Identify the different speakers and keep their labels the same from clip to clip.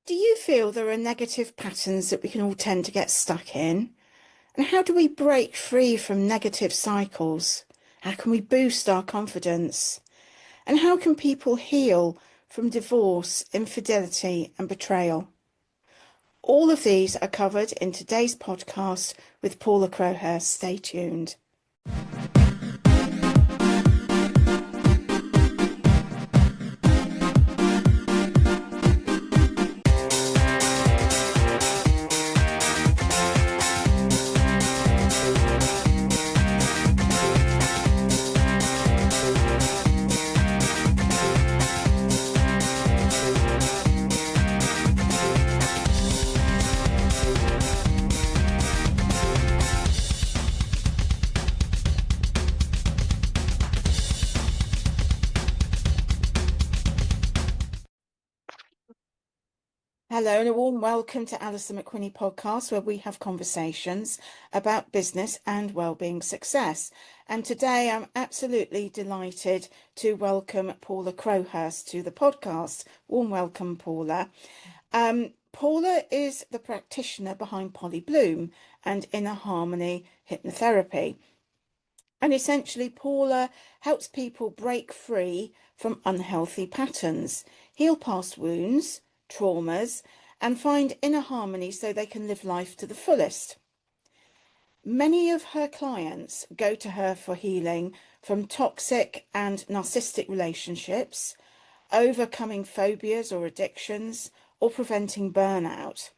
Speaker 1: Do you feel there are negative patterns that we can all tend to get stuck in? And how do we break free from negative cycles? How can we boost our confidence? And how can people heal from divorce, infidelity, and betrayal? All of these are covered in today's podcast with Paula Crowhurst. Stay tuned. Hello and a warm welcome to Alison McWhinnie podcast, where we have conversations about business and wellbeing success. And today I'm absolutely delighted to welcome Paula Crowhurst to the podcast. Warm welcome, Paula. Paula is the practitioner behind Polly Bloom and Inner Harmony Hypnotherapy. And essentially, Paula helps people break free from unhealthy patterns, heal past wounds, traumas, and find inner harmony so they can live life to the fullest. Many of her clients go to her for healing from toxic and narcissistic relationships, overcoming phobias or addictions, or preventing burnout.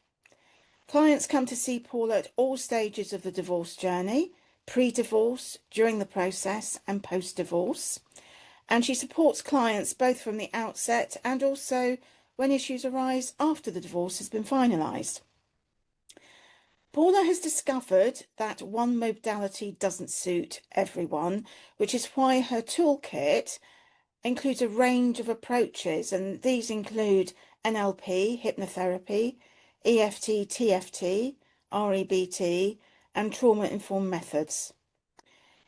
Speaker 1: Clients come to see Paula at all stages of the divorce journey, pre-divorce, during the process, and post-divorce. And she supports clients both from the outset and also when issues arise after the divorce has been finalised. Paula has discovered that one modality doesn't suit everyone, which is why her toolkit includes a range of approaches, and these include NLP, hypnotherapy, EFT, TFT, REBT, and trauma-informed methods.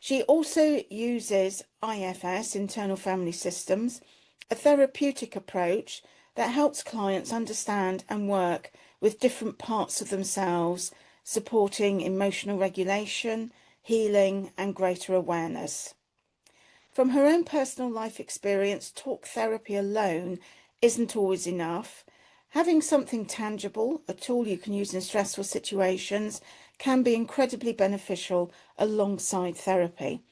Speaker 1: She also uses IFS, internal family systems, a therapeutic approach that helps clients understand and work with different parts of themselves, supporting emotional regulation, healing, and greater awareness. From her own personal life experience, talk therapy alone isn't always enough. Having something tangible, a tool you can use in stressful situations, can be incredibly beneficial alongside therapy.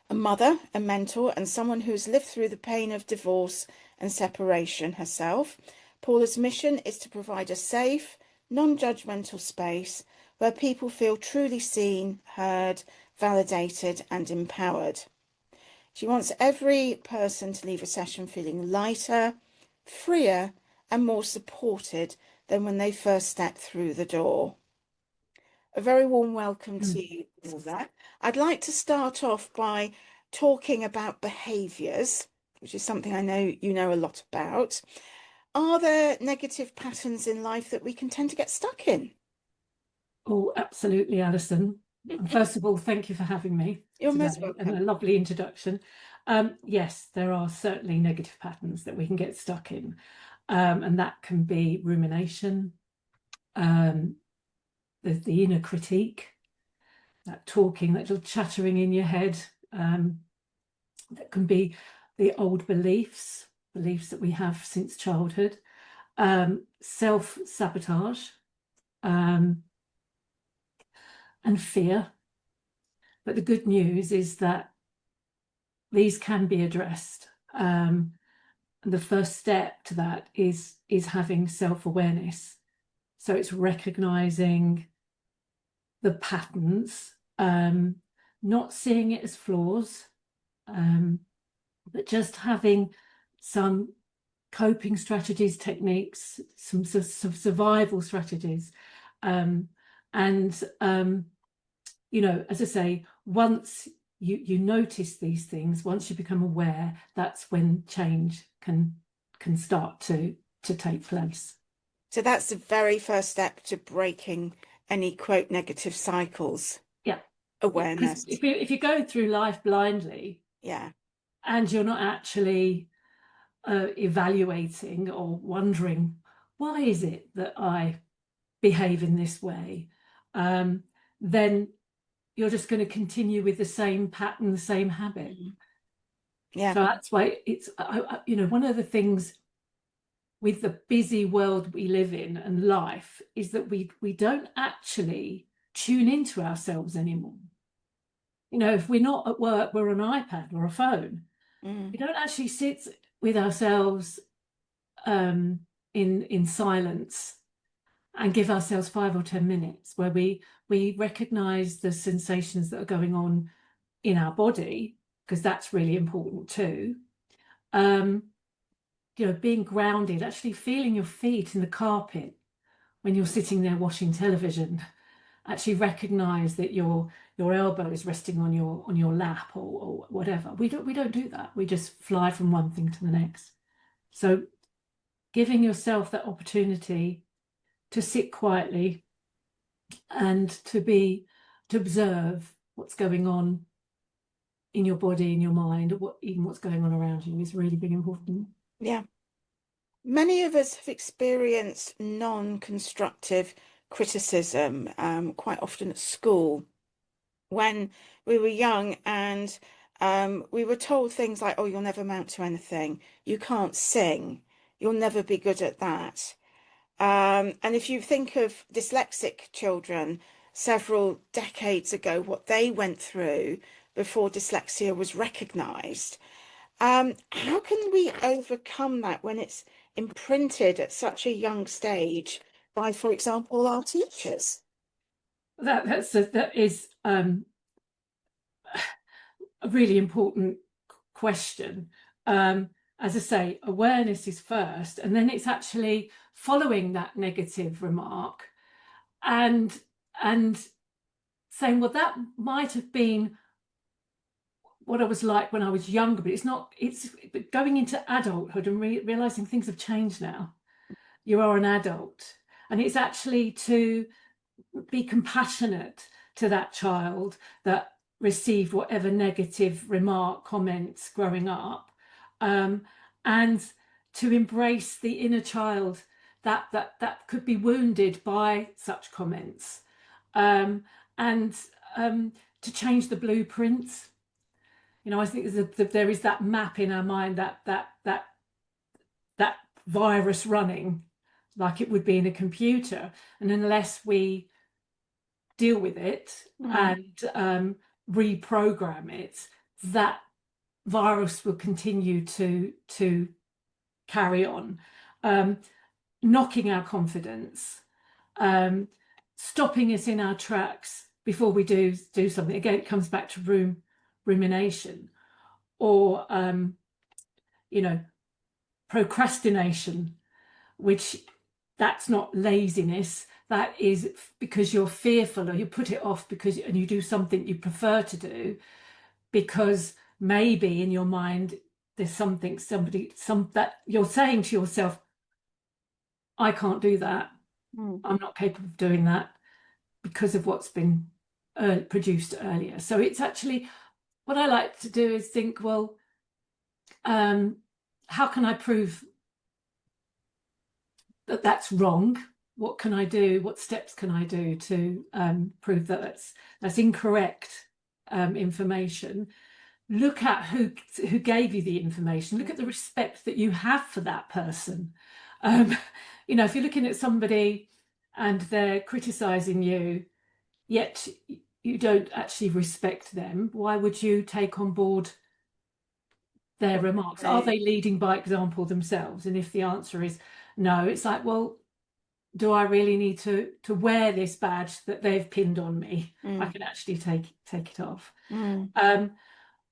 Speaker 1: A mother, a mentor, and someone who's lived through the pain of divorce and separation herself, Paula's mission is to provide a safe, non-judgmental space where people feel truly seen, heard, validated, and empowered. She wants every person to leave a session feeling lighter, freer, and more supported than when they first stepped through the door. A very warm welcome to you, Paula. I'd like to start off by talking about behaviours, which is something I know you know a lot about. Are there negative patterns in life that we can tend to get stuck in?
Speaker 2: Oh, absolutely, Alison. First of all, thank you for having me.
Speaker 1: You're
Speaker 2: today,
Speaker 1: most welcome.
Speaker 2: and a lovely introduction. Yes, there are certainly negative patterns that we can get stuck in, and that can be rumination, the inner critique, that talking, that little chattering in your head. That can be the old beliefs that we have since childhood, self-sabotage, and fear. But the good news is that these can be addressed. The first step to that is having self-awareness. So it's recognizing the patterns, not seeing it as flaws, but just having some coping strategies, techniques, some survival strategies. You know, as I say, once you notice these things, once you become aware, that's when change can start to take place.
Speaker 1: So that's the very first step to breaking any, quote, negative cycles.
Speaker 2: Yeah.
Speaker 1: Awareness.
Speaker 2: If you're going through life blindly,
Speaker 1: yeah,
Speaker 2: and you're not actually evaluating or wondering why is it that I behave in this way? Then you're just going to continue with the same pattern, the same habit.
Speaker 1: Yeah.
Speaker 2: So that's why it's, one of the things with the busy world we live in and life is that we don't actually tune into ourselves anymore. If we're not at work, we're on an iPad or a phone. We don't actually sit with ourselves in silence and give ourselves 5 or 10 minutes where we recognize the sensations that are going on in our body, because that's really important too. Being grounded, actually feeling your feet in the carpet when you're sitting there watching television. Actually recognize that your elbow is resting on your lap or whatever. We don't do that. We just fly from one thing to the next. So giving yourself that opportunity to sit quietly and to observe what's going on in your body, in your mind, even what's going on around you is really, really important.
Speaker 1: Yeah. Many of us have experienced non-constructive criticism, quite often at school when we were young, and we were told things like, oh, you'll never amount to anything. You can't sing. You'll never be good at that. And if you think of dyslexic children several decades ago, what they went through before dyslexia was recognized, how can we overcome that when it's imprinted at such a young stage by, for example, our teachers?
Speaker 2: That is a really important question. As I say, awareness is first, and then it's actually following that negative remark and saying, well, that might have been what I was like when I was younger, but it's not. It's going into adulthood and realizing things have changed now. You are an adult, and it's actually to be compassionate to that child that received whatever negative remark, comments growing up, and to embrace the inner child that could be wounded by such comments, and to change the blueprints. I think there is that map in our mind, that virus running like it would be in a computer, and unless we deal with it and reprogram it, that virus will continue to carry on, knocking our confidence, stopping us in our tracks before we do something. Again, it comes back to rumination or procrastination, which that's not laziness. That is because you're fearful, or you put it off and you do something you prefer to do because maybe in your mind there's something that you're saying to yourself, I can't do that. I'm not capable of doing that because of what's been produced earlier. So it's actually, what I like to do is think, well, how can I prove that that's wrong? What can I do? What steps can I do to prove that that's incorrect information? Look at who gave you the information. Look at the respect that you have for that person. If you're looking at somebody and they're criticizing you, yet you don't actually respect them, why would you take on board their remarks? Are they leading by example themselves? And if the answer is no, it's like, well, do I really need to wear this badge that they've pinned on me? I can actually take it off.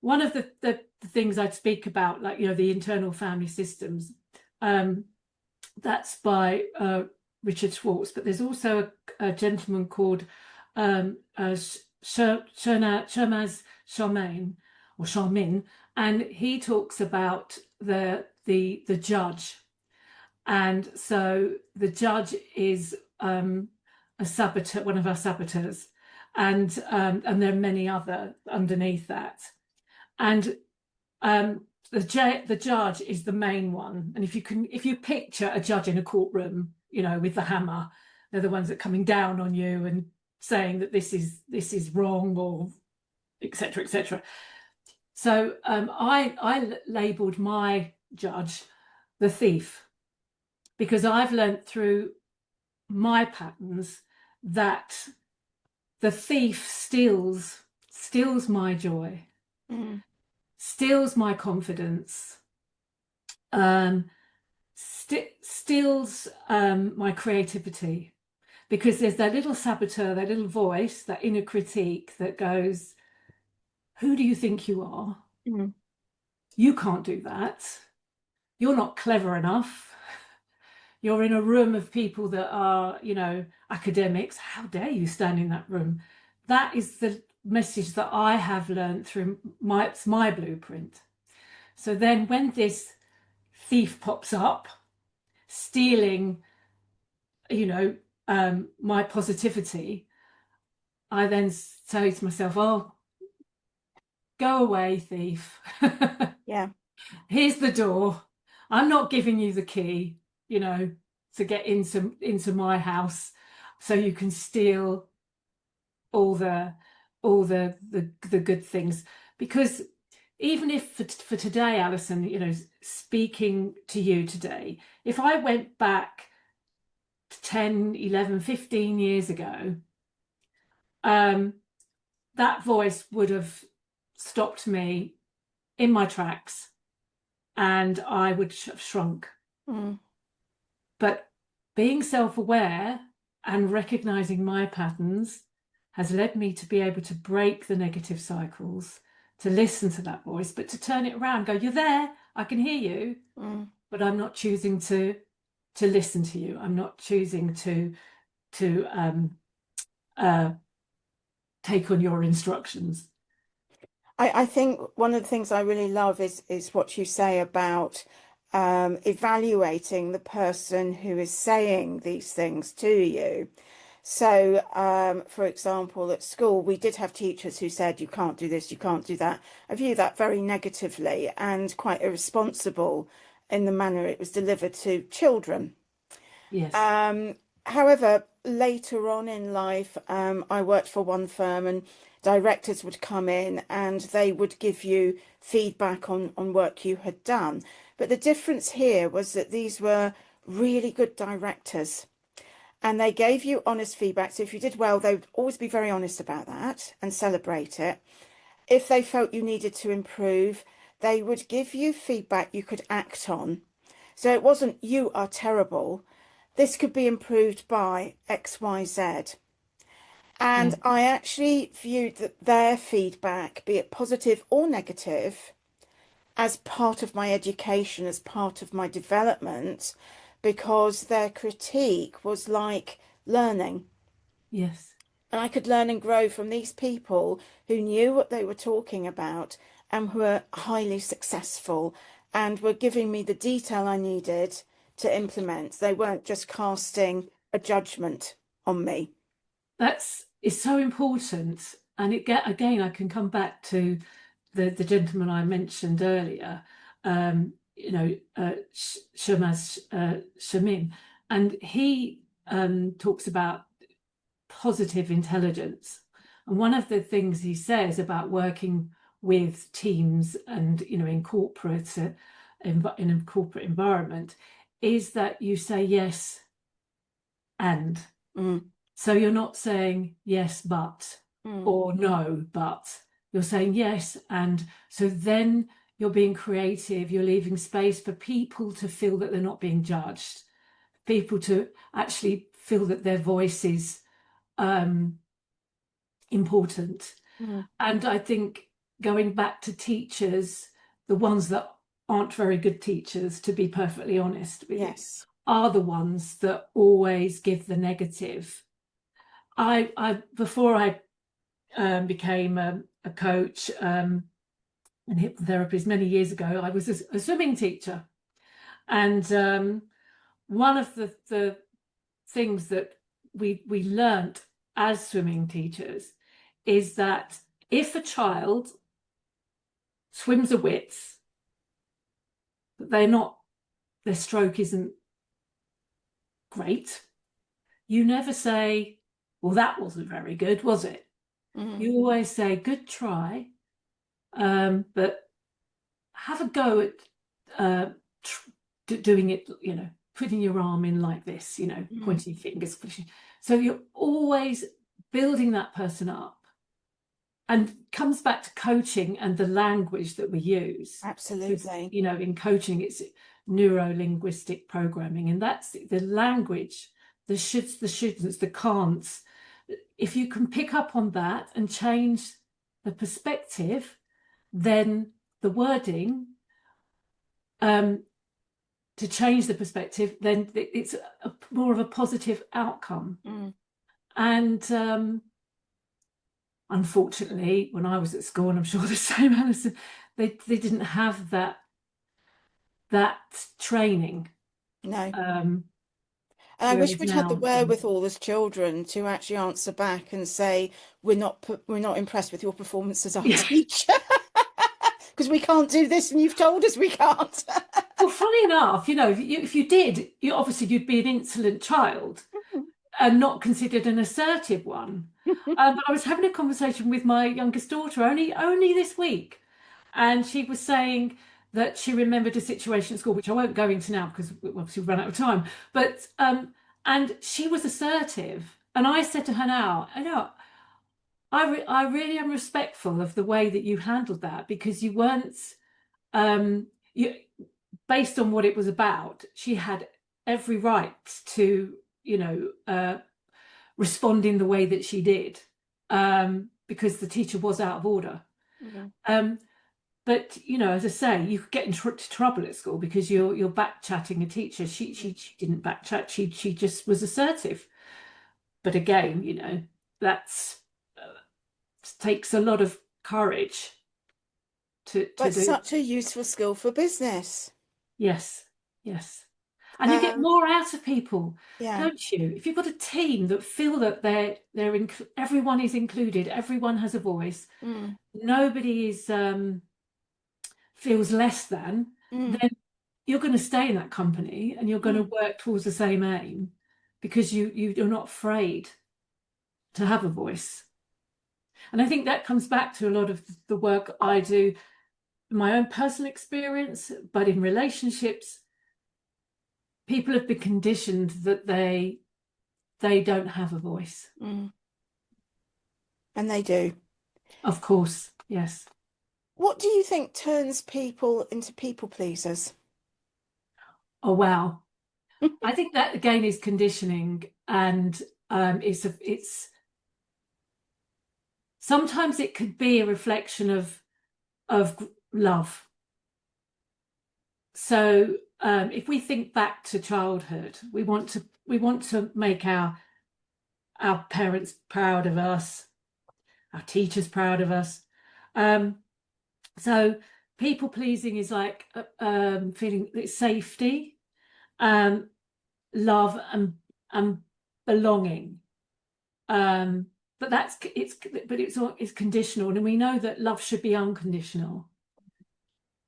Speaker 2: One of the things I'd speak about, like, the internal family systems, that's by Richard Schwartz, but there's also a gentleman called Shermaz Charmin, and he talks about the judge. And so the judge is a saboteur, one of our saboteurs, and there are many other underneath that. And the judge is the main one. And if you picture a judge in a courtroom, you know, with the hammer. They're the ones that are coming down on you and saying that this is wrong, or etc., etc. So I labelled my judge the thief, because I've learnt through my patterns that the thief steals my joy, steals my confidence, steals my creativity, because there's that little saboteur, that little voice, that inner critique that goes, who do you think you are? You can't do that. You're not clever enough. You're in a room of people that are, you know, academics. How dare you stand in that room? That is the message that I have learned through my blueprint. So then when this thief pops up, stealing, you know, my positivity, I then say to myself, oh, go away, thief.
Speaker 1: Yeah.
Speaker 2: Here's the door. I'm not giving you the key, you know, to get into my house so you can steal all the good things. Because even if for today, Alison, you know, speaking to you today, if I went back 10, 11, 15 years ago, that voice would have stopped me in my tracks, and I would have shrunk. But being self-aware and recognizing my patterns has led me to be able to break the negative cycles, to listen to that voice, but to turn it around, go, you're there, I can hear you, but I'm not choosing to listen to you. I'm not choosing to take on your instructions.
Speaker 1: I think one of the things I really love is what you say about evaluating the person who is saying these things to you. So, for example, at school, we did have teachers who said, you can't do this, you can't do that. I view that very negatively and quite irresponsible in the manner it was delivered to children.
Speaker 2: Yes.
Speaker 1: However, later on in life, I worked for one firm, and directors would come in and they would give you feedback on work you had done. But the difference here was that these were really good directors, and they gave you honest feedback. So if you did well, they would always be very honest about that and celebrate it. If they felt you needed to improve, they would give you feedback you could act on. So it wasn't, you are terrible, this could be improved by X, Y, Z. And I actually viewed that their feedback, be it positive or negative, as part of my education, as part of my development, because their critique was like learning.
Speaker 2: Yes.
Speaker 1: And I could learn and grow from these people who knew what they were talking about and were highly successful and were giving me the detail I needed to implement. They weren't just casting a judgment on me.
Speaker 2: Is so important. And again, I can come back to the gentleman I mentioned earlier, you know, Shamaz Shamim, and he talks about positive intelligence. And one of the things he says about working with teams and, you know, in in a corporate environment is that you say yes and. So you're not saying yes but or no but. You're saying yes and. So then you're being creative, you're leaving space for people to feel that they're not being judged, people to actually feel that their voice is important. And I think going back to teachers, the ones that aren't very good teachers, to be perfectly honest with you, are the ones that always give the negative. Before I became a coach and hypnotherapist many years ago, I was a swimming teacher, and one of the things that we learnt as swimming teachers is that if a child swims a width, their stroke isn't great. You never say, well, that wasn't very good, was it?
Speaker 1: Mm.
Speaker 2: You always say, good try, but have a go at doing it, putting your arm in like this, pointing fingers. So you're always building that person up. And comes back to coaching and the language that we use.
Speaker 1: Absolutely.
Speaker 2: In coaching, it's neuro-linguistic programming, and that's the language, the shoulds, the shouldn'ts, the can'ts. If you can pick up on that and change the perspective, then the wording, to change the perspective, then it's more of a positive outcome. And unfortunately, when I was at school, and I'm sure the same, Alison, they didn't have that training.
Speaker 1: No. And I wish we'd had the wherewithal as children to actually answer back and say, we're not impressed with your performance as our teacher. Because we can't do this and you've told us we can't.
Speaker 2: Well, funny enough, if you did, obviously you'd be an insolent child and not considered an assertive one. But I was having a conversation with my youngest daughter only this week, and she was saying that she remembered a situation at school, which I won't go into now because we obviously run out of time. But and she was assertive, and I said to her now, I really am respectful of the way that you handled that, because you weren't based on what it was about. She had every right to respond in the way that she did, because the teacher was out of order. But as I say, you could get into trouble at school because you're back chatting a teacher. She didn't back chat. She just was assertive. But again, that's takes a lot of courage to
Speaker 1: But
Speaker 2: do.
Speaker 1: such a useful skill for business.
Speaker 2: Yes. And you get more out of people,
Speaker 1: yeah.
Speaker 2: don't you? If you've got a team that feel that everyone is included, everyone has a voice, nobody is feels less than, then you're going to stay in that company and you're going to work towards the same aim, because you're not afraid to have a voice. And I think that comes back to a lot of the work I do, my own personal experience, but in relationships, people have been conditioned that they don't have a voice.
Speaker 1: And they do.
Speaker 2: Of course, yes.
Speaker 1: What do you think turns people into people pleasers?
Speaker 2: Oh, wow. I think that again is conditioning, and it's sometimes it could be a reflection of love. So if we think back to childhood, we want to make our parents proud of us, our teachers proud of us. So people pleasing is like feeling safety, love, and belonging. But it's conditional, and we know that love should be unconditional.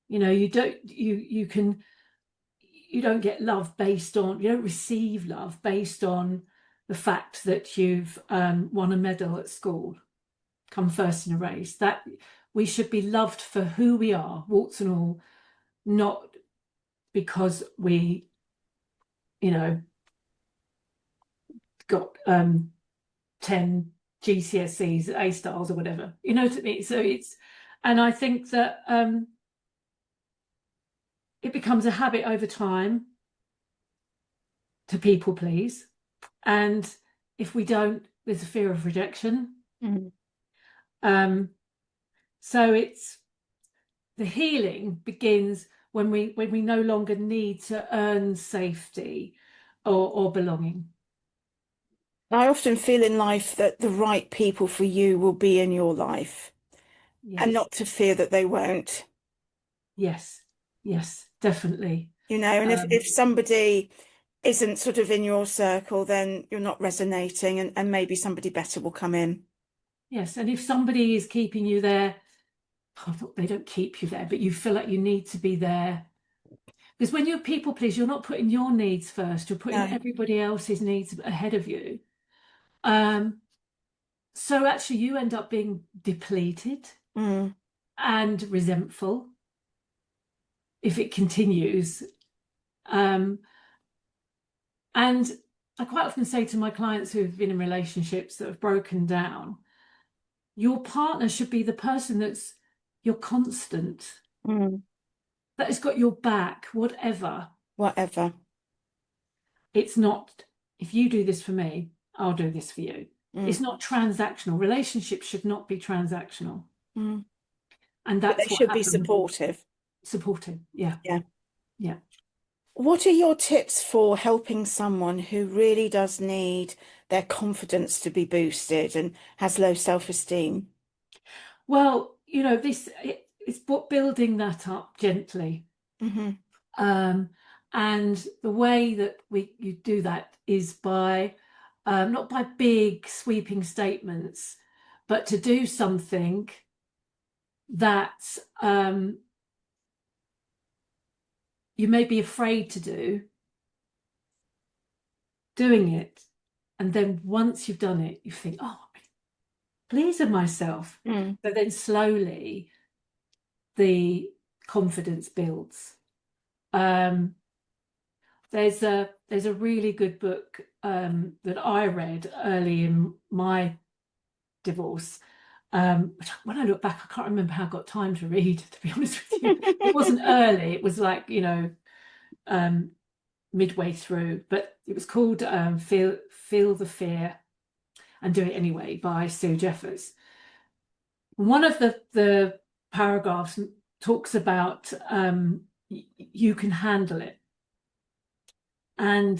Speaker 2: You don't get love based on, you don't receive love based on the fact that you've won a medal at school, come first in a race. That we should be loved for who we are, warts and all, not because we, got 10 GCSEs, A stars or whatever. You know what I mean? So and I think that it becomes a habit over time to people please. And if we don't, there's a fear of rejection. So it's the healing begins when we no longer need to earn safety or belonging.
Speaker 1: I often feel in life that the right people for you will be in your life, and not to fear that they won't.
Speaker 2: Yes, definitely.
Speaker 1: And if somebody isn't sort of in your circle, then you're not resonating, and maybe somebody better will come in.
Speaker 2: Yes, and if somebody is keeping you there, they don't keep you there, but you feel like you need to be there Because when you're people please, you're not putting your needs first, you're putting
Speaker 1: No.
Speaker 2: everybody else's needs ahead of you. So actually you end up being depleted and resentful if it continues. And I quite often say to my clients who have been in relationships that have broken down, your partner should be the person that's your constant, that has got your back, whatever.
Speaker 1: Whatever.
Speaker 2: It's not, if you do this for me, I'll do this for you. It's not transactional. Relationships should not be transactional. And
Speaker 1: But
Speaker 2: that's
Speaker 1: they
Speaker 2: what
Speaker 1: should be
Speaker 2: happened.
Speaker 1: supportive.
Speaker 2: Supportive, yeah.
Speaker 1: Yeah.
Speaker 2: Yeah.
Speaker 1: What are your tips for helping someone who really does need their confidence to be boosted and has low self-esteem?
Speaker 2: Well, you know, it's building that up gently. And the way that you do that is by not by big sweeping statements, but to do something that you may be afraid to do, doing it, and then once you've done it, you think, oh, I'm pleased with myself. But then slowly the confidence builds. There's a really good book that I read early in my divorce. Which when I look back, I can't remember how I got time to read, to be honest with you. It wasn't early, it was like, you know, midway through, but it was called Feel the Fear and Do It Anyway by Sue Jeffers. One of the paragraphs talks about you can handle it. And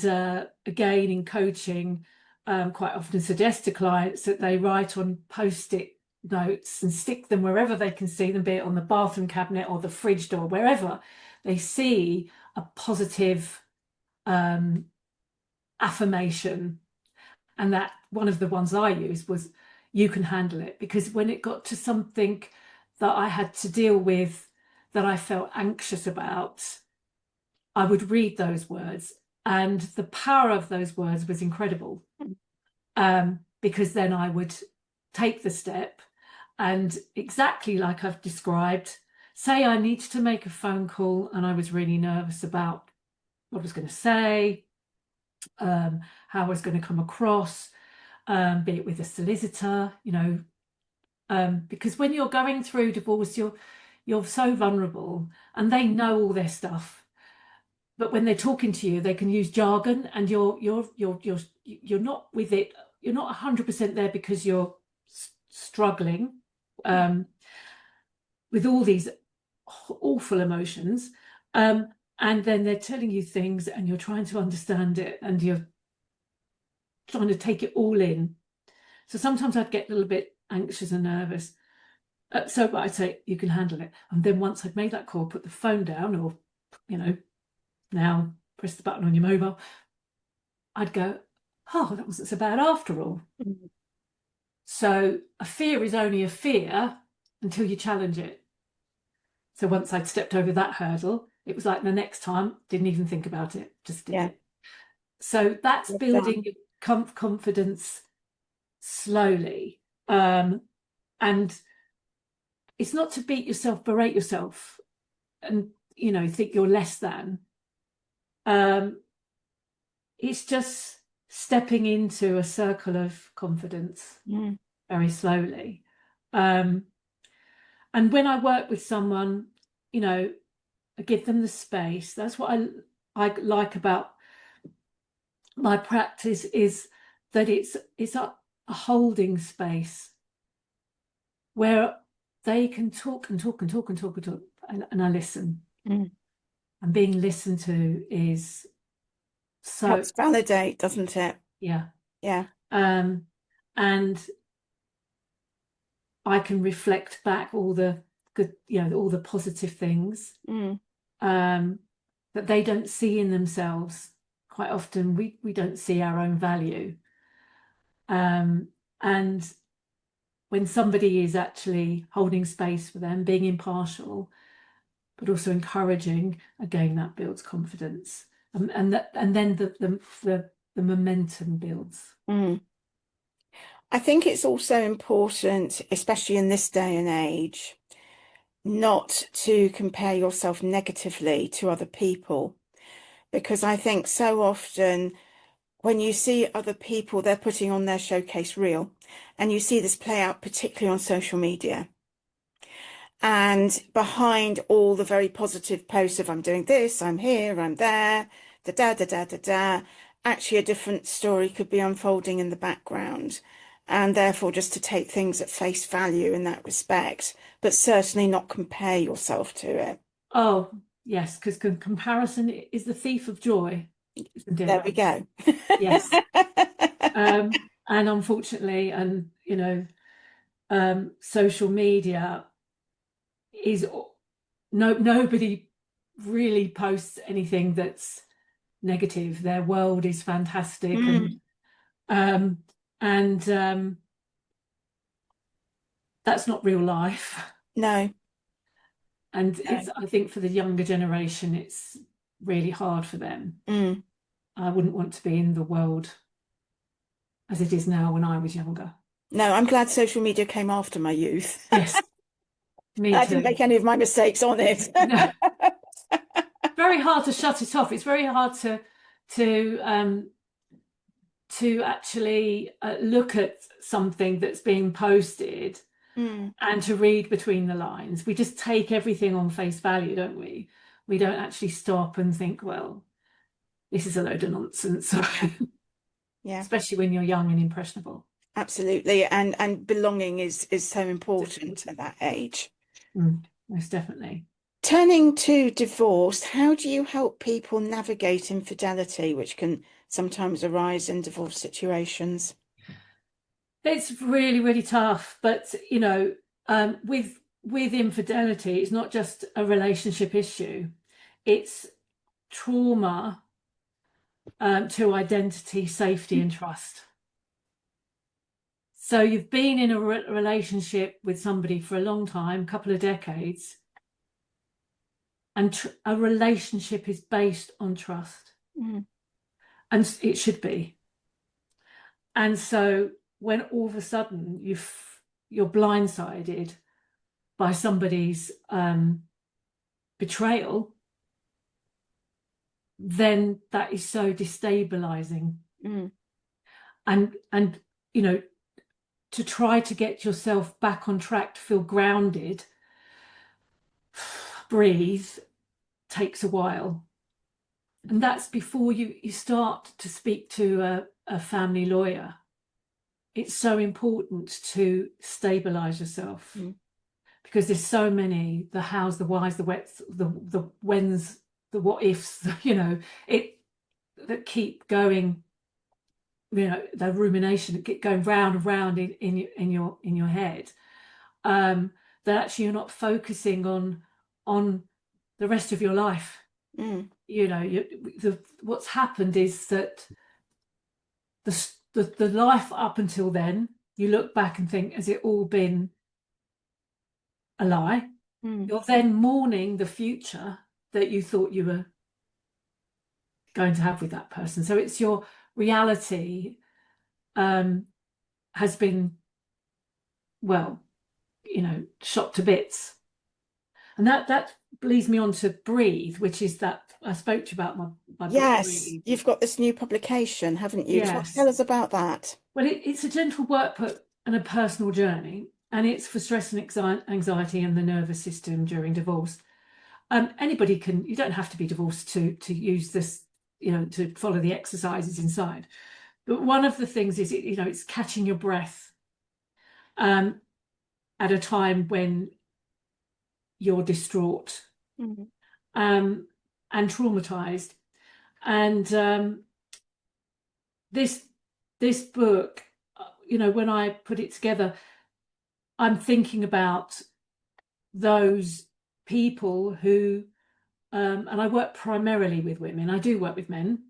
Speaker 2: again, in coaching, quite often suggest to clients that they write on post-it notes and stick them wherever they can see them, be it on the bathroom cabinet or the fridge door, wherever they see a positive affirmation. And that one of the ones I used was, you can handle it. Because when it got to something that I had to deal with, that I felt anxious about, I would read those words. And the power of those words was incredible. Because then I would take the step and, exactly like I've described, say I needed to make a phone call and I was really nervous about what I was going to say, how I was going to come across, be it with a solicitor, you know, because when you're going through divorce, you're so vulnerable and they know all their stuff. But when they're talking to you, they can use jargon, and you're not with it. You're not 100% there because you're struggling with all these awful emotions. And then they're telling you things, and you're trying to understand it, and you're trying to take it all in. So sometimes I'd get a little bit anxious and nervous. So I'd say, you can handle it. And then once I'd made that call, put the phone down, or, you know, now press the button on your mobile, I'd go, oh, that wasn't so bad after all. So a fear is only a fear until you challenge it. So once I'd stepped over that hurdle, it was like the next time, didn't even think about it, just did it. So that's building your confidence slowly. And it's not to beat yourself, berate yourself, and, you know, think you're less than. It's just stepping into a circle of confidence very slowly. And when I work with someone, you know, I give them the space. That's what I like about my practice, is that it's a holding space where they can talk and talk and talk and talk and talk, and I listen. And being listened to is so
Speaker 1: helps validate, doesn't it?
Speaker 2: Yeah.
Speaker 1: And
Speaker 2: I can reflect back all the good, you know, all the positive things that they don't see in themselves. Quite often we don't see our own value. And when somebody is actually holding space for them, being impartial, but also encouraging. Again, that builds confidence, and then the momentum builds.
Speaker 1: I think it's also important, especially in this day and age, not to compare yourself negatively to other people, because I think so often when you see other people, they're putting on their showcase reel, and you see this play out particularly on social media. And behind all the very positive posts of I'm doing this, I'm here, I'm there, da da da da da da, actually a different story could be unfolding in the background. And therefore, just to take things at face value in that respect, but certainly not compare yourself to it.
Speaker 2: Oh, yes, because comparison is the thief of joy, isn't
Speaker 1: There
Speaker 2: it?
Speaker 1: we go.
Speaker 2: Yes. And unfortunately, and social media is nobody really posts anything that's negative. Their world is fantastic, and that's not real life.
Speaker 1: No.
Speaker 2: And
Speaker 1: No.
Speaker 2: it's, I think, for the younger generation, it's really hard for them.
Speaker 1: Mm.
Speaker 2: I wouldn't want to be in the world as it is now when I was younger.
Speaker 1: No, I'm glad social media came after my youth.
Speaker 2: Yes, me
Speaker 1: I didn't
Speaker 2: too.
Speaker 1: make any of my mistakes on it.
Speaker 2: No, very hard to shut it off. It's very hard to actually look at something that's being posted and to read between the lines. We just take everything on face value, don't we? We don't actually stop and think, well, this is a load of nonsense.
Speaker 1: Yeah,
Speaker 2: Especially when you're young and impressionable.
Speaker 1: absolutely. And belonging is so important at that age.
Speaker 2: Most definitely.
Speaker 1: Turning to divorce, how do you help people navigate infidelity, which can sometimes arise in divorce situations?
Speaker 2: It's really, really tough, but with infidelity, it's not just a relationship issue. It's trauma to identity, safety, and trust. So you've been in a relationship with somebody for a long time, couple of decades, and a relationship is based on trust, and it should be. And so when all of a sudden you're blindsided by somebody's betrayal, then that is so destabilizing. And to try to get yourself back on track, to feel grounded, breathe, takes a while. And that's before you start to speak to a family lawyer. It's so important to stabilize yourself because there's so many, the hows, the whys, the whets, the whens, the what ifs, that keep going, the rumination, keep going round and round in your head, that actually you're not focusing on the rest of your life. What's happened is that the life up until then, you look back and think, has it all been a lie? You're then mourning the future that you thought you were going to have with that person. So it's your reality has been, shot to bits. And that leads me on to breathe, which is that I spoke to you about my
Speaker 1: Yes,
Speaker 2: book, Breathe.
Speaker 1: you've got this new publication, haven't you?
Speaker 2: Yes.
Speaker 1: Tell us about that.
Speaker 2: Well, it's a gentle workbook and a personal journey, and it's for stress and anxiety and the nervous system during divorce. Anybody can, you don't have to be divorced to use this, to follow the exercises inside. But one of the things is, it's catching your breath at a time when you're distraught and traumatized. And this book, when I put it together, I'm thinking about those people who, and I work primarily with women. I do work with men,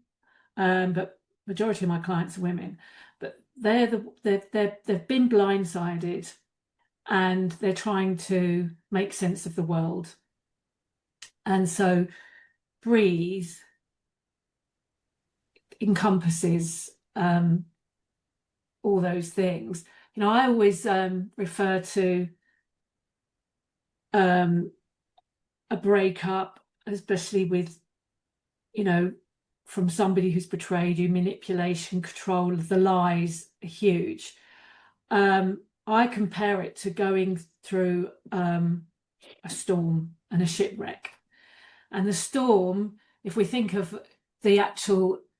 Speaker 2: but majority of my clients are women. But they've been blindsided, and they're trying to make sense of the world. And so breathe encompasses all those things. I always refer to a breakup, especially with, from somebody who's betrayed you, manipulation, control, the lies are huge. I compare it to going through a storm and a shipwreck. And the storm, if we think of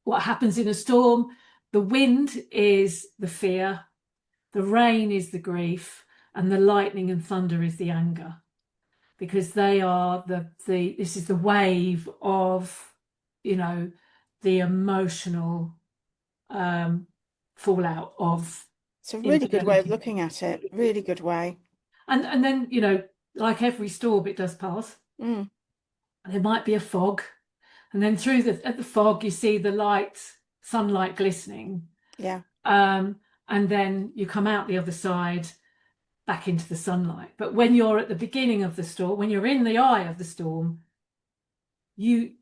Speaker 2: what happens in a storm, the wind is the fear, the rain is the grief, and the lightning and thunder is the anger, because they are this is the wave of, the emotional fallout of
Speaker 1: It's a really good way of
Speaker 2: infidelity.
Speaker 1: looking at it. Really good way.
Speaker 2: And then, like every storm, it does pass.
Speaker 1: Mm,
Speaker 2: There might be a fog, and then at the fog you see the sunlight glistening.
Speaker 1: yeah.
Speaker 2: And then you come out the other side back into the sunlight. But when you're at the beginning of the storm, when you're in the eye of the storm, you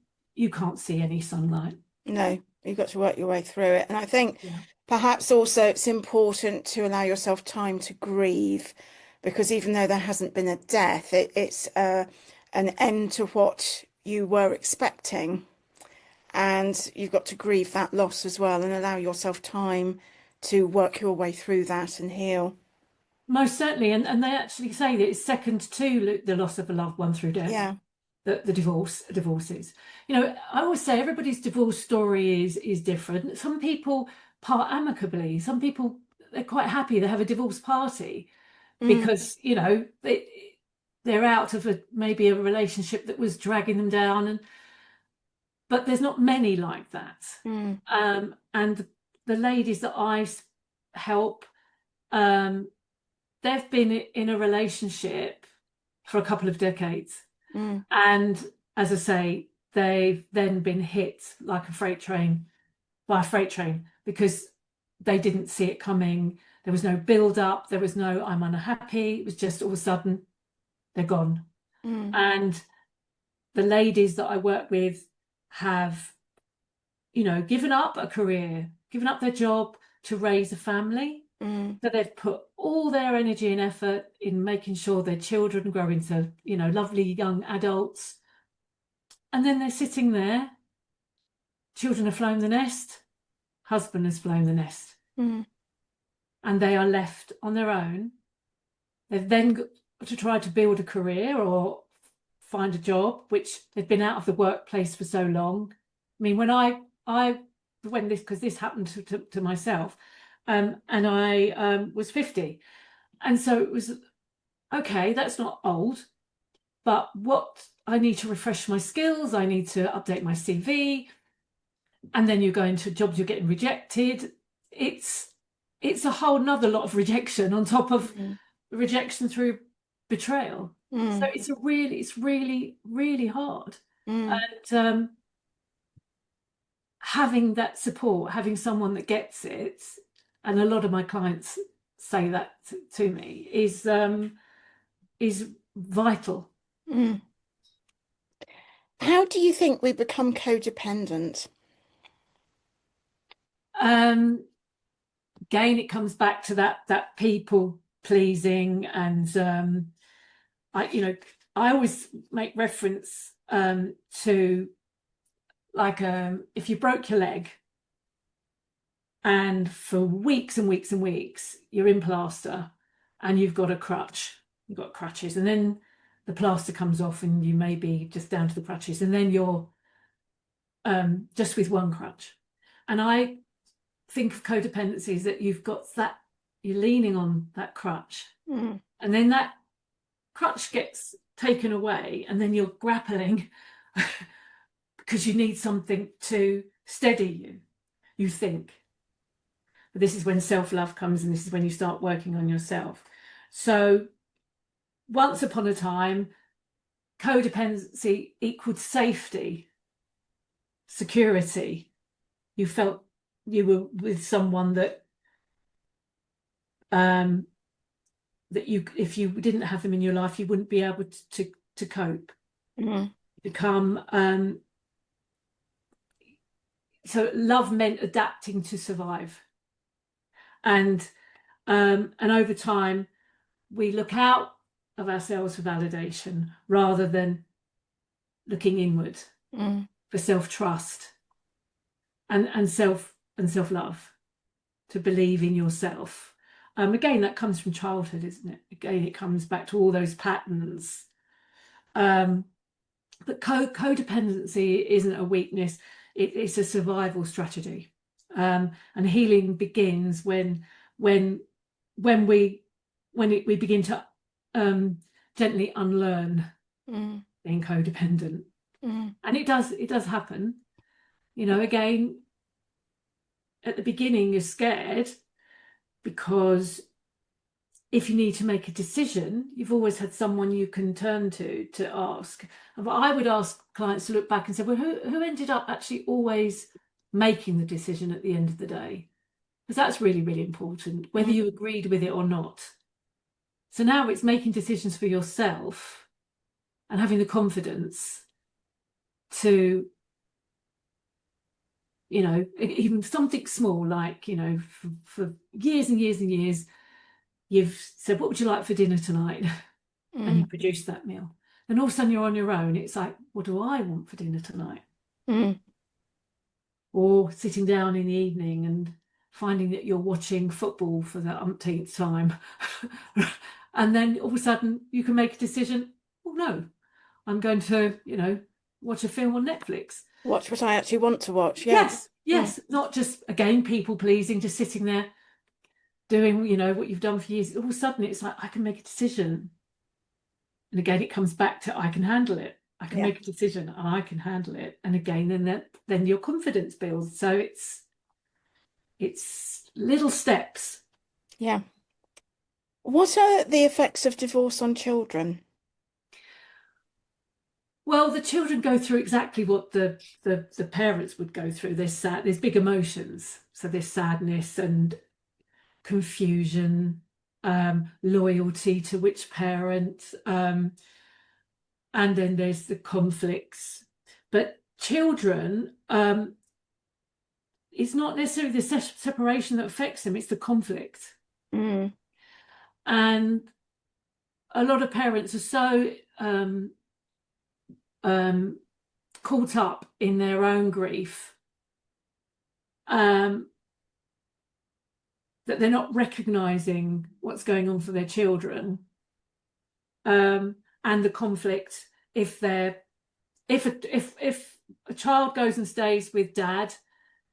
Speaker 2: can't see any sunlight.
Speaker 1: No, you've got to work your way through it. And I think
Speaker 2: Yeah.
Speaker 1: perhaps also it's important to allow yourself time to grieve, because even though there hasn't been a death, it's an end to what you were expecting. And you've got to grieve that loss as well and allow yourself time to work your way through that and heal.
Speaker 2: Most certainly. And they actually say that it's second to the loss of a loved one through death.
Speaker 1: Yeah.
Speaker 2: The divorces. I always say everybody's divorce story is different. Some people part amicably. Some people, they're quite happy. They have a divorce party
Speaker 1: Mm,
Speaker 2: because they're out of maybe a relationship that was dragging them down, but there's not many like that.
Speaker 1: mm,
Speaker 2: And the ladies that I help, they've been in a relationship for a couple of decades.
Speaker 1: mm,
Speaker 2: And as I say, they've then been hit like by a freight train, because they didn't see it coming. There was no build up. There was no, I'm unhappy. It was just all of a sudden, they're gone.
Speaker 1: mm,
Speaker 2: And the ladies that I work with have, given up a career, given up their job to raise a family.
Speaker 1: mm,
Speaker 2: So they've put all their energy and effort in making sure their children grow into, lovely young adults. And then they're sitting there, children have flown the nest, husband has flown the nest,
Speaker 1: mm,
Speaker 2: and they are left on their own. They've then got to try to build a career or find a job, which they've been out of the workplace for so long. I mean, because this happened to myself, and I was 50. And so it was, okay, that's not old, but what I need to refresh my skills, I need to update my CV, and then you go into jobs, you're getting rejected. It's a whole nother lot of rejection on top of
Speaker 1: mm,
Speaker 2: rejection through betrayal. So
Speaker 1: mm,
Speaker 2: it's really, really hard.
Speaker 1: mm.
Speaker 2: And having that support, having someone that gets it, and a lot of my clients say that to me, is vital.
Speaker 1: Mm. How do you think we become codependent?
Speaker 2: Again, it comes back to that people pleasing, and I always make reference to, like, if you broke your leg and for weeks and weeks and weeks you're in plaster and you've got crutches, and then the plaster comes off and you may be just down to the crutches, and then you're just with one crutch. And I think of codependencies that you're leaning on that crutch,
Speaker 1: Mm,
Speaker 2: and then that crutch gets taken away, and then you're grappling because you need something to steady you think. But this is when self-love comes, and this is when you start working on yourself. So once upon a time, codependency equaled safety, security. You felt you were with someone that if you didn't have them in your life, you wouldn't be able to cope.
Speaker 1: mm,
Speaker 2: become so love meant adapting to survive, and over time we look out of ourselves for validation rather than looking inward for self-trust and self-love, to believe in yourself. Again, that comes from childhood, isn't it? Again, it comes back to all those patterns. But codependency isn't a weakness, it's a survival strategy. And healing begins when we begin to gently unlearn being codependent. And it does happen. You know, again, at the beginning you're scared because if you need to make a decision, you've always had someone you can turn to ask. But I would ask clients to look back and say, well, who ended up actually always making the decision at the end of the day? Because that's really, really important, whether you agreed with it or not. So now it's making decisions for yourself and having the confidence to, you know, even something small, like, you know, for years and years and years, you've said, what would you like for dinner tonight? And you produce that meal. And all of a sudden you're on your own. It's like, what do I want for dinner tonight? Or sitting down in the evening and finding that you're watching football for the umpteenth time. And then all of a sudden you can make a decision. Oh no, I'm going to, you know, watch a film on Netflix.
Speaker 1: Watch what I actually want to watch. Yeah.
Speaker 2: Yes. Not just, again, people pleasing, just sitting there doing, you know, what you've done for years. All of a sudden it's like, I can make a decision. And again, it comes back to, I can handle it. I can make a decision and I can handle it. And again, then your confidence builds. So it's little steps.
Speaker 1: Yeah. What are the effects of divorce on children?
Speaker 2: Well, the children go through exactly what the parents would go through. There's big emotions. So there's sadness and confusion, loyalty to which parent, and then there's the conflicts. But children, it's not necessarily the separation that affects them, it's the conflict. And a lot of parents are so caught up in their own grief that they're not recognizing what's going on for their children, and the conflict. If a child goes and stays with dad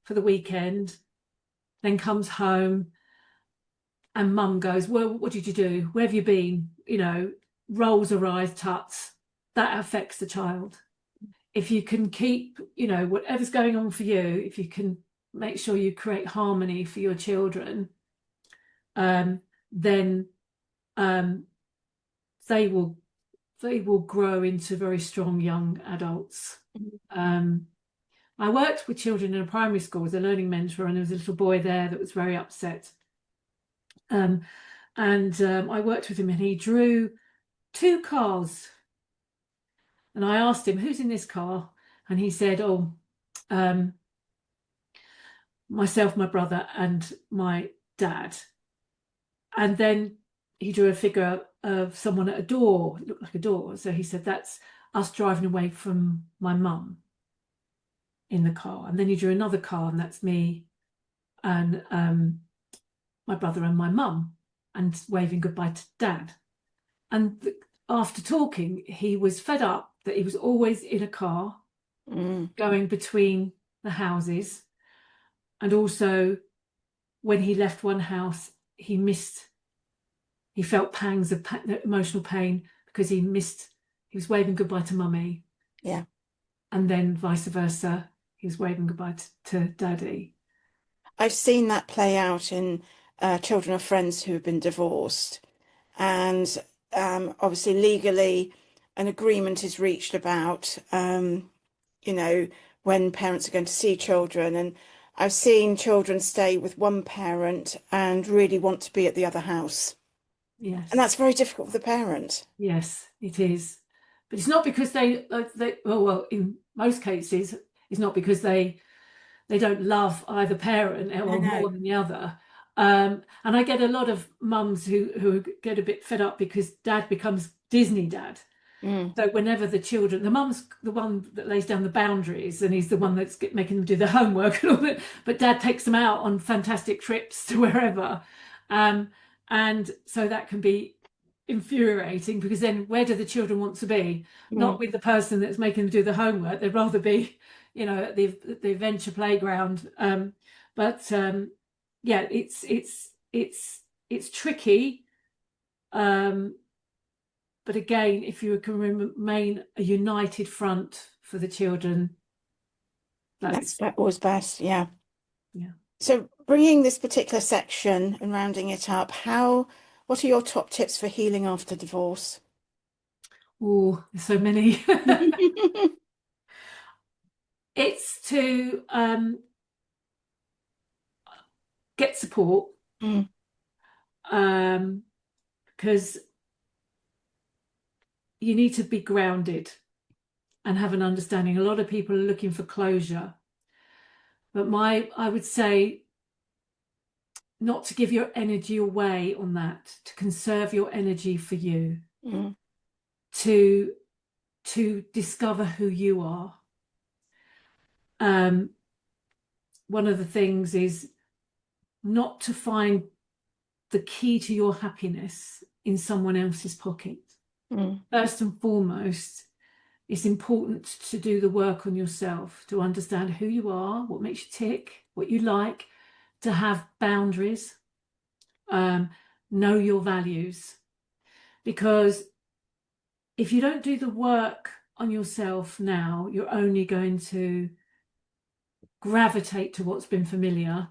Speaker 2: for the weekend, then comes home and mum goes, well, what did you do? Where have you been? You know, rolls her eyes, tuts. That affects the child. If you can keep, you know, whatever's going on for you, if you can make sure you create harmony for your children, then they will grow into very strong young adults. I worked with children in a primary school as a learning mentor, and there was a little boy there that was very upset. I worked with him, and he drew 2 cars. And I asked him, who's in this car? And he said, myself, my brother, and my dad. And then he drew a figure of someone at a door. It looked like a door. So he said, that's us driving away from my mum in the car. And then he drew another car, and that's me and my brother and my mum, and waving goodbye to dad. And after talking, he was fed up that he was always in a car going between the houses. And also when he left one house, he felt pangs of emotional pain because he was waving goodbye to mummy.
Speaker 1: Yeah.
Speaker 2: And then vice versa, he was waving goodbye to daddy.
Speaker 1: I've seen that play out in children of friends who have been divorced. And obviously legally an agreement is reached about, you know, when parents are going to see children. And I've seen children stay with one parent and really want to be at the other house.
Speaker 2: Yes.
Speaker 1: And that's very difficult for the parent.
Speaker 2: Yes, it is. But it's not because well, in most cases, it's not because they don't love either parent or
Speaker 1: No.
Speaker 2: more than the other. And I get a lot of mums who get a bit fed up because dad becomes Disney dad.
Speaker 1: Mm.
Speaker 2: So whenever the mum's the one that lays down the boundaries, and he's the one that's making them do the homework and all that. But dad takes them out on fantastic trips to wherever, and so that can be infuriating, because then where do the children want to be? Not
Speaker 1: Mm.
Speaker 2: with the person that's making them do the homework. They'd rather be, at the adventure playground. But yeah, it's tricky. Um, but again, if you can remain a united front for the children,
Speaker 1: That's
Speaker 2: that's
Speaker 1: always best. Yeah.
Speaker 2: yeah.
Speaker 1: So bringing this particular section and rounding it up, what are your top tips for healing after divorce?
Speaker 2: Oh, there's so many. It's to get support,
Speaker 1: Mm.
Speaker 2: because you need to be grounded and have an understanding. A lot of people are looking for closure, but I would say not to give your energy away on that, to conserve your energy for you,
Speaker 1: Mm.
Speaker 2: to discover who you are. Um, one of the things is not to find the key to your happiness in someone else's pocket.
Speaker 1: Mm.
Speaker 2: First and foremost, it's important to do the work on yourself, to understand who you are, what makes you tick, what you like, to have boundaries, know your values. Because if you don't do the work on yourself now, you're only going to gravitate to what's been familiar,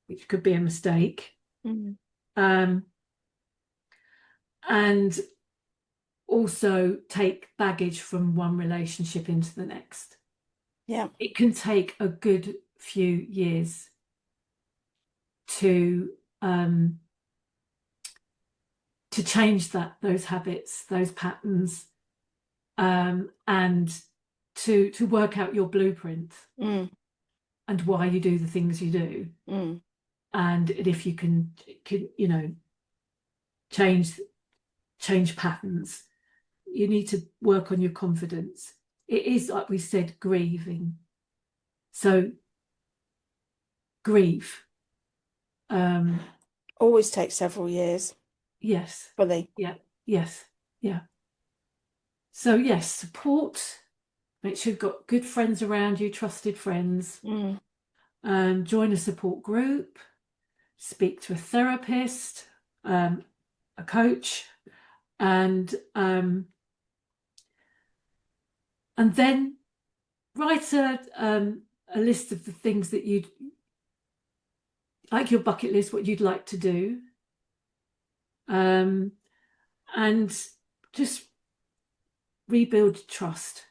Speaker 2: which could be a mistake.
Speaker 1: Mm.
Speaker 2: Um, and also take baggage from one relationship into the next.
Speaker 1: Yeah.
Speaker 2: It can take a good few years to change those habits, those patterns, and to work out your blueprint
Speaker 1: Mm.
Speaker 2: and why you do the things you do.
Speaker 1: Mm.
Speaker 2: And if you can change patterns, you need to work on your confidence. It is, like we said, grieving. So grieve.
Speaker 1: Always takes several years,
Speaker 2: Yes.
Speaker 1: fully.
Speaker 2: Yeah. Yes. Yeah. So yes, support. Make sure you've got good friends around you, trusted friends.
Speaker 1: Mm.
Speaker 2: Join a support group. Speak to a therapist, a coach, and then write a list of the things that you'd like, your bucket list, what you'd like to do, and just rebuild trust.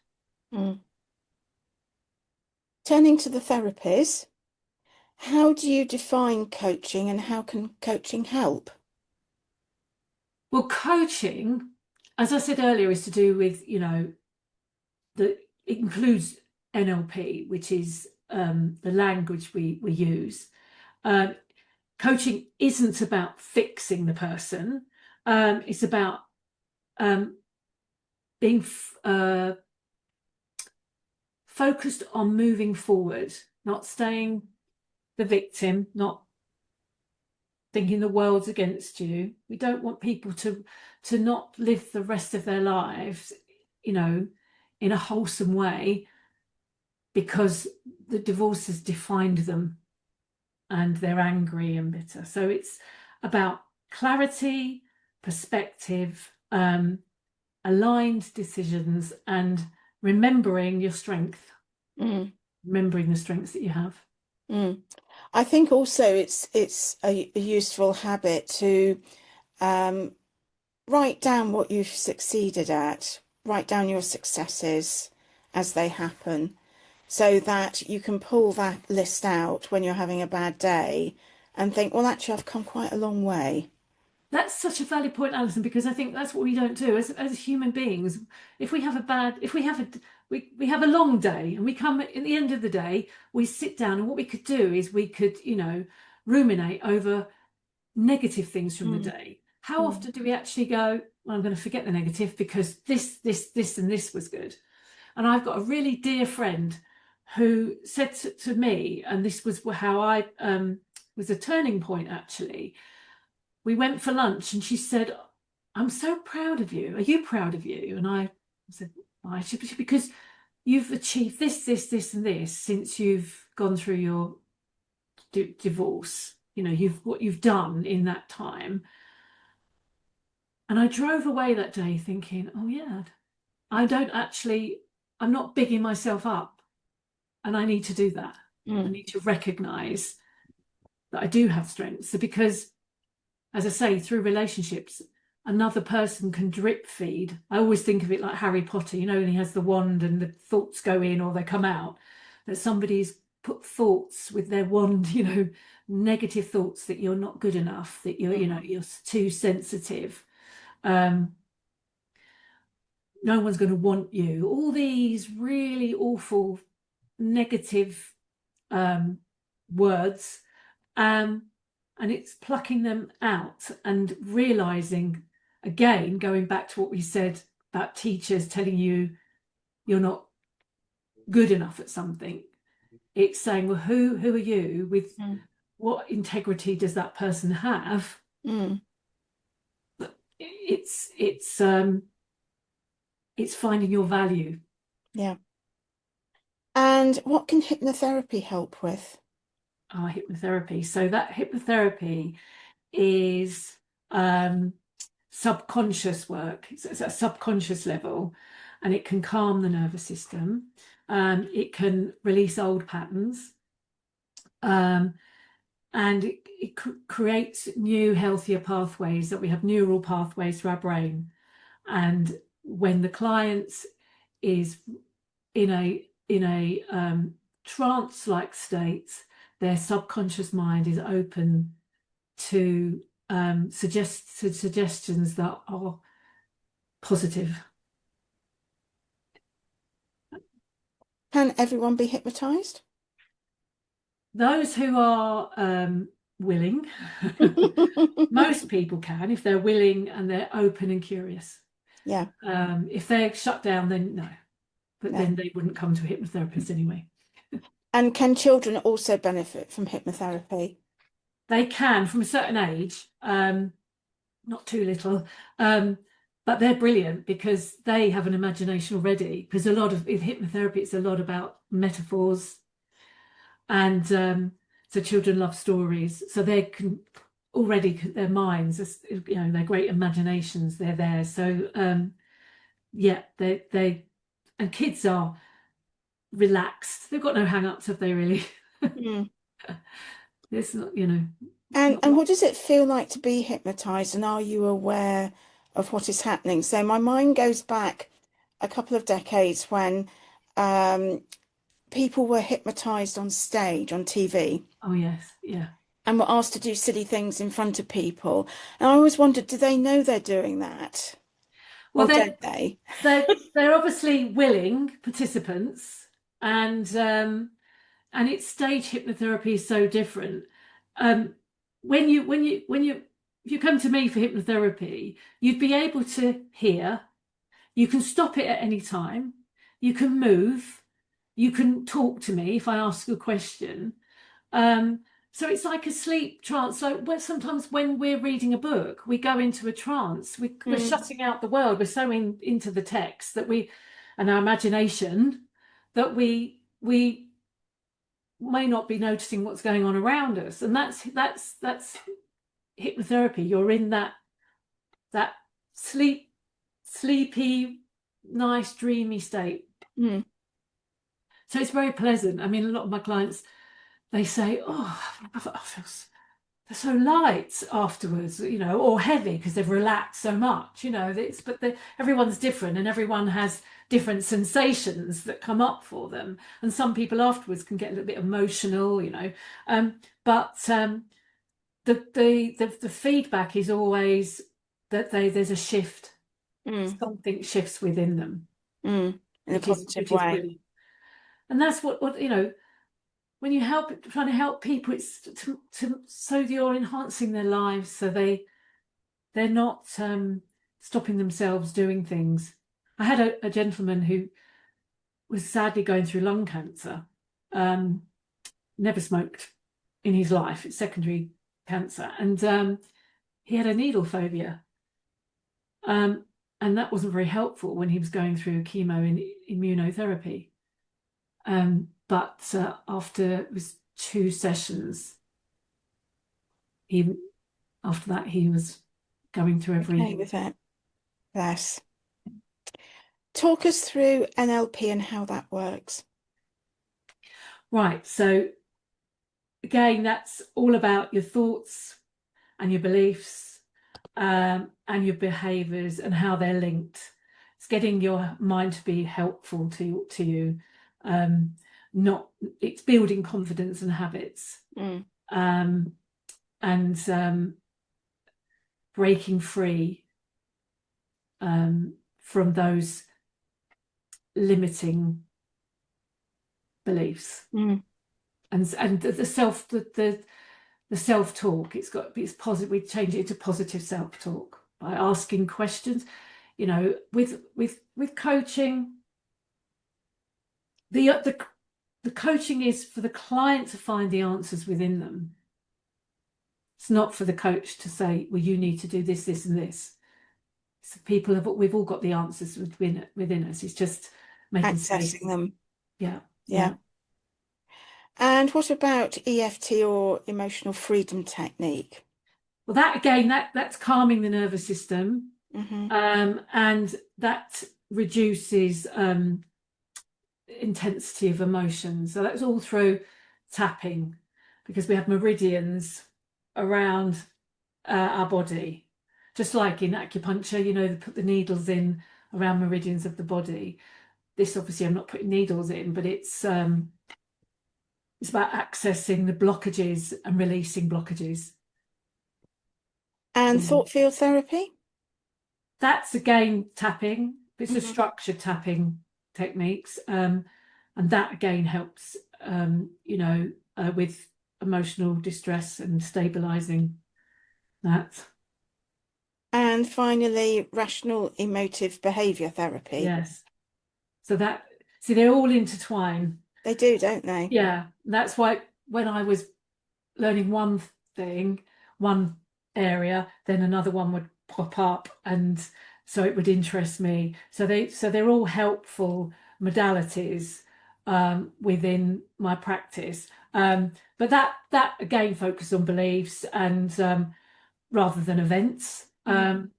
Speaker 1: Mm. Turning to the therapies, how do you define coaching and how can coaching help?
Speaker 2: Well, coaching, as I said earlier, is to do with, it includes NLP, which is the language we use. Coaching isn't about fixing the person. It's about being focused on moving forward, not staying the victim, not thinking the world's against you. We don't want people to not live the rest of their lives, in a wholesome way, because the divorce has defined them and they're angry and bitter. So it's about clarity, perspective, aligned decisions, and remembering your strength,
Speaker 1: Mm.
Speaker 2: remembering the strengths that you have.
Speaker 1: Mm. I think also it's a useful habit to um, write down what you've succeeded at, write down your successes as they happen, so that you can pull that list out when you're having a bad day and think, well, actually, I've come quite a long way.
Speaker 2: That's such a valid point, Alison, because I think that's what we don't do as human beings. If we have we have a long day and we come at the end of the day, we sit down, and what we could do is we could, ruminate over negative things from the day. How often do we actually go, well, I'm going to forget the negative because this, and this was good? And I've got a really dear friend who said to me, and this was how I was a turning point actually. We went for lunch and she said, I'm so proud of you. Are you proud of you? And I said, why? She said, because you've achieved this, and this since you've gone through your divorce. What you've done in that time. And I drove away that day thinking, oh yeah, I'm not bigging myself up. And I need to do that. I need to recognize that I do have strengths. So because, as I say, through relationships, another person can drip feed. I always think of it like Harry Potter, and he has the wand and the thoughts go in or they come out, that somebody's put thoughts with their wand, negative thoughts that you're not good enough, that you're too sensitive. No one's going to want you. All these really awful negative words, and it's plucking them out and realizing, again, going back to what we said about teachers telling you you're not good enough at something. It's saying, well, who are you? With what integrity does that person have? It's finding your value.
Speaker 1: Yeah. And what can hypnotherapy help with?
Speaker 2: Hypnotherapy. So that hypnotherapy is subconscious work. It's at a subconscious level, and it can calm the nervous system. It can release old patterns, and it creates new, healthier pathways. That we have neural pathways to our brain. And when the client is in a trance-like state, their subconscious mind is open to suggestions that are positive.
Speaker 1: Can everyone be hypnotized?
Speaker 2: Those who are willing, most people can, if they're willing and they're open and curious.
Speaker 1: Yeah.
Speaker 2: If they're shut down, then no. But then they wouldn't come to a hypnotherapist anyway.
Speaker 1: And can children also benefit from hypnotherapy?
Speaker 2: They can from a certain age, not too little, but they're brilliant because they have an imagination already. Because a lot of in hypnotherapy, it's a lot about metaphors, and so children love stories, so they can already, their minds, their great imaginations, they're there. So yeah, they and kids are relaxed. They've got no hang-ups, have they really? It's not,
Speaker 1: And what does it feel like to be hypnotized? And are you aware of what is happening? So my mind goes back a couple of decades when people were hypnotized on stage, on TV.
Speaker 2: Oh yes, yeah.
Speaker 1: And were asked to do silly things in front of people. And I always wondered, do they know they're doing that?
Speaker 2: Well,
Speaker 1: or don't they?
Speaker 2: They're obviously willing participants, and it's stage hypnotherapy is so different. When you come to me for hypnotherapy, you'd be able to hear. You can stop it at any time. You can move. You can talk to me if I ask a question. So it's like a sleep trance. Like sometimes when we're reading a book, we go into a trance. We're shutting out the world. We're so into the text and our imagination, that we may not be noticing what's going on around us. And that's hypnotherapy. You're in that sleepy, nice, dreamy state. So it's very pleasant. I mean, a lot of my clients, they say, oh, they're so light afterwards, or heavy because they've relaxed so much, everyone's different, and everyone has different sensations that come up for them. And some people afterwards can get a little bit emotional, but the feedback is always that there's a shift,
Speaker 1: Mm.
Speaker 2: something shifts within them,
Speaker 1: Mm. In a positive
Speaker 2: which is
Speaker 1: way.
Speaker 2: brilliant. And that's what when you trying to help people, it's so you're enhancing their lives, so they're not stopping themselves doing things. I had a gentleman who was sadly going through lung cancer, never smoked in his life, it's secondary cancer, and he had a needle phobia. And that wasn't very helpful when he was going through chemo and immunotherapy. But after it was 2 sessions, he after that he was going through
Speaker 1: Okay
Speaker 2: every.
Speaker 1: with it. Yes. Talk us through NLP and how that works.
Speaker 2: Right. So again, that's all about your thoughts and your beliefs, and your behaviors and how they're linked. It's getting your mind to be helpful to you. Not it's building confidence and habits,
Speaker 1: Mm.
Speaker 2: and breaking free from those limiting beliefs.
Speaker 1: Mm.
Speaker 2: And the self-talk, it's positive. We change it to positive self-talk by asking questions. With coaching, the coaching is for the client to find the answers within them. It's not for the coach to say, well, you need to do this, this, and this. So we've all got the answers within us. It's just making space.
Speaker 1: Accessing them.
Speaker 2: Yeah.
Speaker 1: Yeah. And what about EFT or emotional freedom technique?
Speaker 2: Well, that again, that's calming the nervous system,
Speaker 1: Mm-hmm.
Speaker 2: and that reduces intensity of emotion. So that's all through tapping, because we have meridians around our body, just like in acupuncture. They put the needles in around meridians of the body. This obviously I'm not putting needles in, but it's about accessing the blockages and releasing blockages.
Speaker 1: And thought field therapy?
Speaker 2: That's again tapping. It's a
Speaker 1: Mm-hmm.
Speaker 2: structured tapping techniques, and that again helps, with emotional distress and stabilizing that.
Speaker 1: And finally, rational emotive behavior therapy.
Speaker 2: Yes. So they're all intertwined.
Speaker 1: They do, don't they?
Speaker 2: Yeah, that's why when I was learning one thing, one area, then another one would pop up, and so it would interest me. So they're all helpful modalities within my practice. But that again focus on beliefs and rather than events. And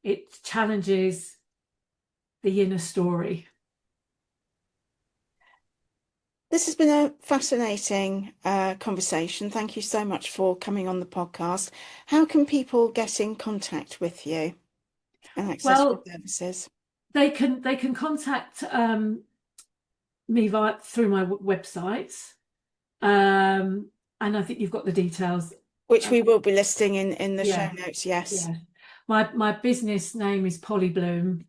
Speaker 2: it challenges the inner story.
Speaker 1: This has been a fascinating conversation. Thank you so much for coming on the podcast. How can people get in contact with you and access your
Speaker 2: Well,
Speaker 1: services?
Speaker 2: they can contact me through my website, and I think you've got the details.
Speaker 1: Which we will be listing in the show
Speaker 2: Yeah,
Speaker 1: notes, yes.
Speaker 2: yeah. My business name is Polly Bloom,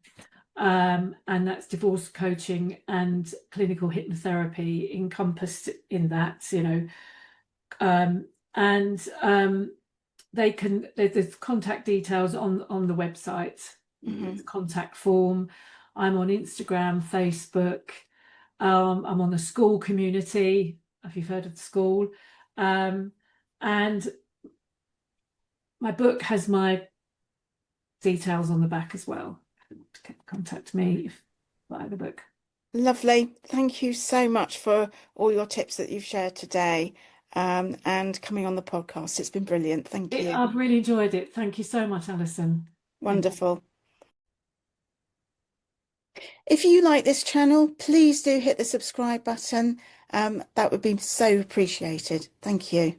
Speaker 2: and that's divorce coaching and clinical hypnotherapy encompassed in that. And there's contact details on the website. There's a contact form. I'm on Instagram, Facebook. I'm on the school community, if you've heard of the school. And my book has my details on the back as well. Contact me via the book.
Speaker 1: Lovely. Thank you so much for all your tips that you've shared today, and coming on the podcast. It's been brilliant. Thank you.
Speaker 2: I've really enjoyed it. Thank you so much, Alison.
Speaker 1: Wonderful. If you like this channel, please do hit the subscribe button. That would be so appreciated. Thank you.